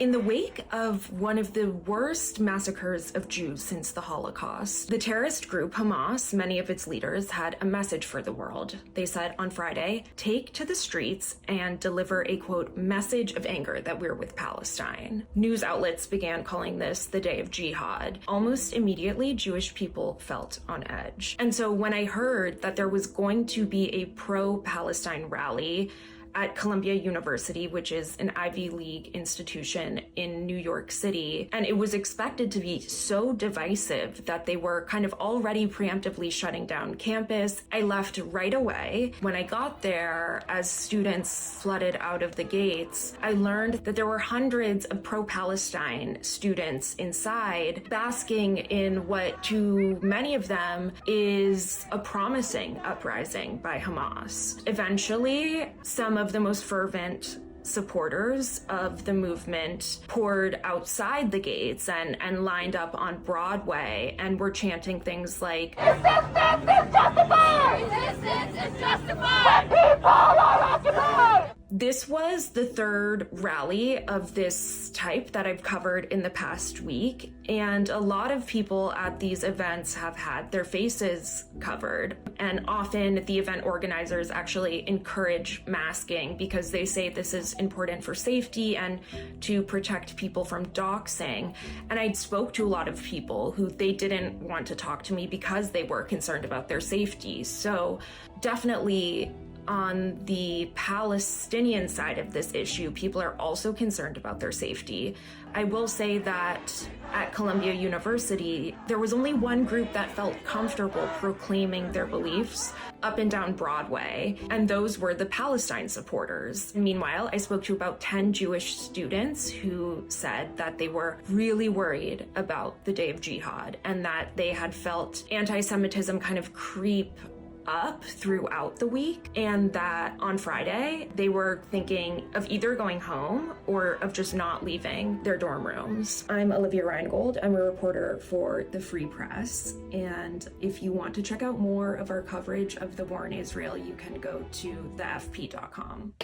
In the wake of one of the worst massacres of Jews since the Holocaust, the terrorist group Hamas, many of its leaders, had a message for the world. They said on Friday, take to the streets and deliver a, quote, message of anger that we're with Palestine. News outlets began calling this the day of Jihad. Almost immediately, Jewish people felt on edge. And so when I heard that there was going to be a pro-Palestine rally at Columbia University, which is an Ivy League institution in New York City, and it was expected to be so divisive that they were kind of already preemptively shutting down campus, I left right away. When I got there, as students flooded out of the gates, I learned that there were hundreds of pro-Palestine students inside, basking in what to many of them is a promising uprising by Hamas. Eventually, some of the most fervent supporters of the movement poured outside the gates and lined up on Broadway and were chanting things like, "Resistance is justified! Resistance is justified! When people are occupied!" This was the third rally of this type that I've covered in the past week, and a lot of people at these events have had their faces covered. And often the event organizers actually encourage masking because they say this is important for safety and to protect people from doxing. And I spoke to a lot of people who they didn't want to talk to me because they were concerned about their safety. So definitely, on the Palestinian side of this issue, people are also concerned about their safety. I will say that at Columbia University, there was only one group that felt comfortable proclaiming their beliefs up and down Broadway, and those were the Palestine supporters. Meanwhile, I spoke to about 10 Jewish students who said that they were really worried about the day of Jihad and that they had felt anti-Semitism kind of creep up throughout the week, and that on Friday they were thinking of either going home or of just not leaving their dorm rooms. I'm Olivia Reingold. I'm a reporter for the Free Press, and if you want to check out more of our coverage of the war in Israel, you can go to thefp.com.